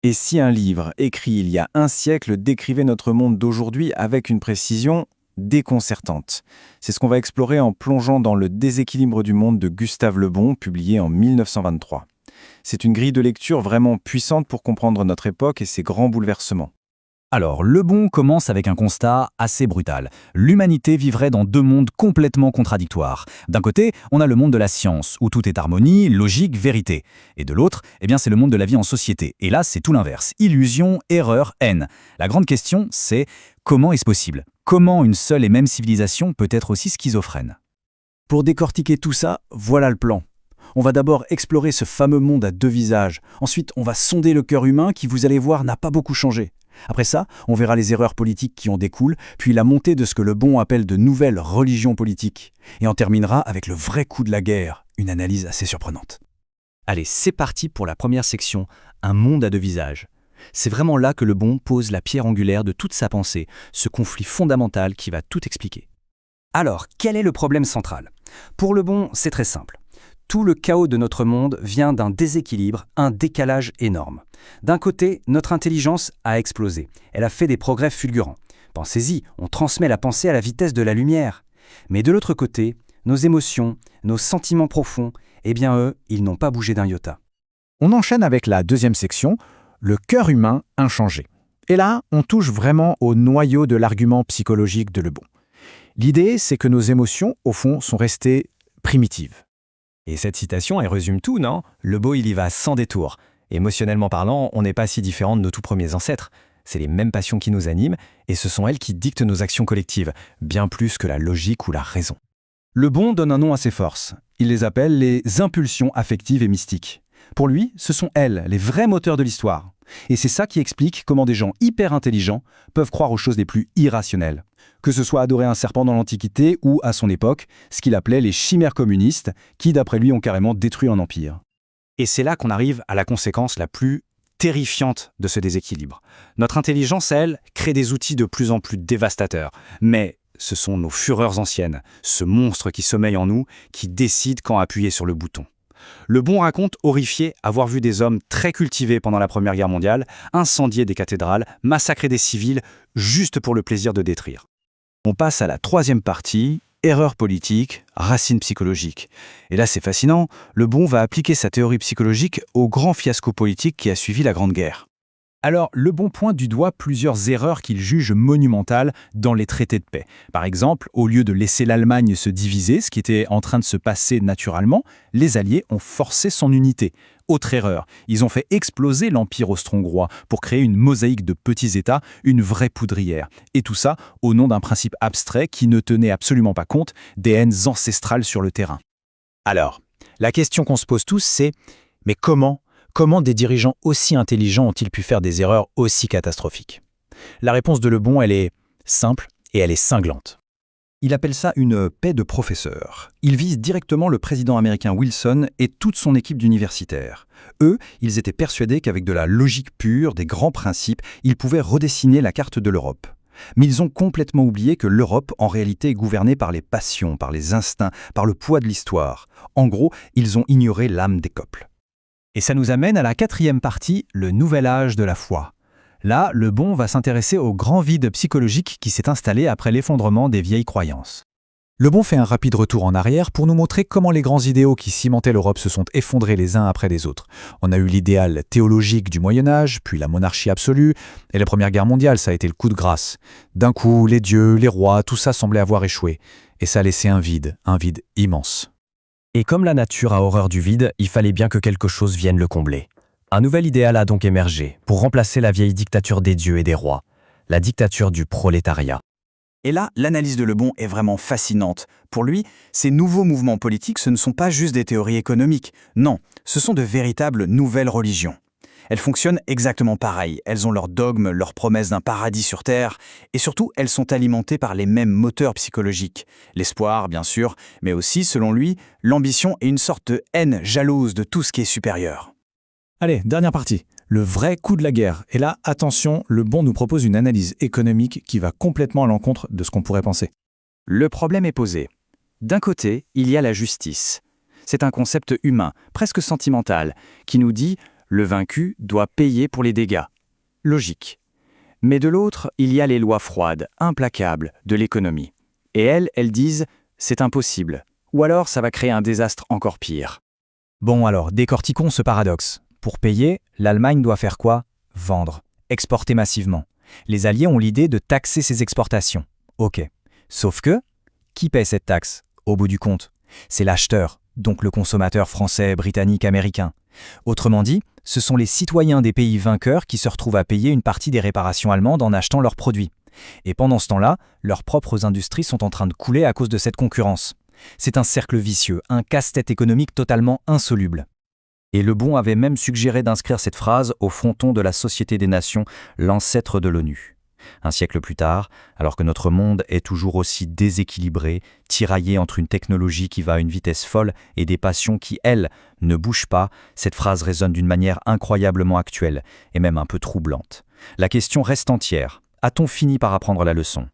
Et si un livre écrit il y a un siècle décrivait notre monde d'aujourd'hui avec une précision déconcertante? C'est ce qu'on va explorer en plongeant dans Le déséquilibre du monde de Gustave Le Bon, publié en 1923. C'est une grille de lecture vraiment puissante pour comprendre notre époque et ses grands bouleversements. Alors, Le Bon commence avec un constat assez brutal. L'humanité vivrait dans deux mondes complètement contradictoires. D'un côté, on a le monde de la science, où tout est harmonie, logique, vérité. Et de l'autre, c'est le monde de la vie en société. Et là, c'est tout l'inverse. Illusion, erreur, haine. La grande question, c'est comment est-ce possible? Comment une seule et même civilisation peut être aussi schizophrène? Pour décortiquer tout ça, voilà le plan. On va d'abord explorer ce fameux monde à deux visages. Ensuite, on va sonder le cœur humain qui, vous allez voir, n'a pas beaucoup changé. Après ça, on verra les erreurs politiques qui en découlent, puis la montée de ce que Le Bon appelle de nouvelles religions politiques. Et on terminera avec le vrai coup de la guerre, une analyse assez surprenante. Allez, c'est parti pour la première section, un monde à deux visages. C'est vraiment là que Le Bon pose la pierre angulaire de toute sa pensée, ce conflit fondamental qui va tout expliquer. Alors, quel est le problème central? Pour Le Bon, c'est très simple. Tout le chaos de notre monde vient d'un déséquilibre, un décalage énorme. D'un côté, notre intelligence a explosé. Elle a fait des progrès fulgurants. Pensez-y, on transmet la pensée à la vitesse de la lumière. Mais de l'autre côté, nos émotions, nos sentiments profonds, eux, ils n'ont pas bougé d'un iota. On enchaîne avec la deuxième section, le cœur humain inchangé. Et là, on touche vraiment au noyau de l'argument psychologique de Le Bon. L'idée, c'est que nos émotions, au fond, sont restées primitives. Et cette citation, elle résume tout, non? Le Bon, il y va sans détour. Émotionnellement parlant, on n'est pas si différent de nos tout premiers ancêtres. C'est les mêmes passions qui nous animent, et ce sont elles qui dictent nos actions collectives, bien plus que la logique ou la raison. Le Bon donne un nom à ces forces. Il les appelle les impulsions affectives et mystiques. Pour lui, ce sont elles, les vrais moteurs de l'histoire. Et c'est ça qui explique comment des gens hyper intelligents peuvent croire aux choses les plus irrationnelles. Que ce soit adorer un serpent dans l'Antiquité ou, à son époque, ce qu'il appelait les chimères communistes, qui, d'après lui, ont carrément détruit un empire. Et c'est là qu'on arrive à la conséquence la plus terrifiante de ce déséquilibre. Notre intelligence, elle, crée des outils de plus en plus dévastateurs. Mais ce sont nos fureurs anciennes, ce monstre qui sommeille en nous, qui décide quand appuyer sur le bouton. Le Bon raconte, horrifié, avoir vu des hommes très cultivés pendant la Première Guerre mondiale, incendier des cathédrales, massacrer des civils, juste pour le plaisir de détruire. On passe à la troisième partie, erreur politique, racines psychologiques. Et là, c'est fascinant, Le Bon va appliquer sa théorie psychologique au grand fiasco politique qui a suivi la Grande Guerre. Alors, Le Bon pointe du doigt plusieurs erreurs qu'il juge monumentales dans les traités de paix. Par exemple, au lieu de laisser l'Allemagne se diviser, ce qui était en train de se passer naturellement, les Alliés ont forcé son unité. Autre erreur, ils ont fait exploser l'Empire austro-hongrois pour créer une mosaïque de petits États, une vraie poudrière. Et tout ça au nom d'un principe abstrait qui ne tenait absolument pas compte des haines ancestrales sur le terrain. Alors, la question qu'on se pose tous, c'est « mais comment des dirigeants aussi intelligents ont-ils pu faire des erreurs aussi catastrophiques ?» La réponse de Le Bon, elle est simple et elle est cinglante. Il appelle ça une paix de professeurs. Il vise directement le président américain Wilson et toute son équipe d'universitaires. Eux, ils étaient persuadés qu'avec de la logique pure, des grands principes, ils pouvaient redessiner la carte de l'Europe. Mais ils ont complètement oublié que l'Europe, en réalité, est gouvernée par les passions, par les instincts, par le poids de l'histoire. En gros, ils ont ignoré l'âme des peuples. Et ça nous amène à la quatrième partie, le nouvel âge de la foi. Là, Le Bon va s'intéresser au grand vide psychologique qui s'est installé après l'effondrement des vieilles croyances. Le Bon fait un rapide retour en arrière pour nous montrer comment les grands idéaux qui cimentaient l'Europe se sont effondrés les uns après les autres. On a eu l'idéal théologique du Moyen-Âge, puis la monarchie absolue, et la Première Guerre mondiale, ça a été le coup de grâce. D'un coup, les dieux, les rois, tout ça semblait avoir échoué. Et ça a laissé un vide immense. Et comme la nature a horreur du vide, il fallait bien que quelque chose vienne le combler. Un nouvel idéal a donc émergé pour remplacer la vieille dictature des dieux et des rois, la dictature du prolétariat. Et là, l'analyse de Le Bon est vraiment fascinante. Pour lui, ces nouveaux mouvements politiques, ce ne sont pas juste des théories économiques. Non, ce sont de véritables nouvelles religions. Elles fonctionnent exactement pareil. Elles ont leurs dogmes, leurs promesses d'un paradis sur Terre, et surtout, elles sont alimentées par les mêmes moteurs psychologiques. L'espoir, bien sûr, mais aussi, selon lui, l'ambition et une sorte de haine jalouse de tout ce qui est supérieur. Allez, dernière partie, le vrai coup de la guerre. Et là, attention, Le Bon nous propose une analyse économique qui va complètement à l'encontre de ce qu'on pourrait penser. Le problème est posé. D'un côté, il y a la justice. C'est un concept humain, presque sentimental, qui nous dit le vaincu doit payer pour les dégâts. Logique. Mais de l'autre, il y a les lois froides, implacables, de l'économie. Et elles disent « c'est impossible », ou alors ça va créer un désastre encore pire. Bon alors, décortiquons ce paradoxe. Pour payer, l'Allemagne doit faire quoi? Vendre, exporter massivement. Les Alliés ont l'idée de taxer ces exportations. Ok. Sauf que, qui paie cette taxe, au bout du compte? C'est l'acheteur, donc le consommateur français, britannique, américain. Autrement dit, ce sont les citoyens des pays vainqueurs qui se retrouvent à payer une partie des réparations allemandes en achetant leurs produits. Et pendant ce temps-là, leurs propres industries sont en train de couler à cause de cette concurrence. C'est un cercle vicieux, un casse-tête économique totalement insoluble. Et Le Bon avait même suggéré d'inscrire cette phrase au fronton de la Société des Nations, l'ancêtre de l'ONU. Un siècle plus tard, alors que notre monde est toujours aussi déséquilibré, tiraillé entre une technologie qui va à une vitesse folle et des passions qui, elles, ne bougent pas, cette phrase résonne d'une manière incroyablement actuelle et même un peu troublante. La question reste entière. A-t-on fini par apprendre la leçon ?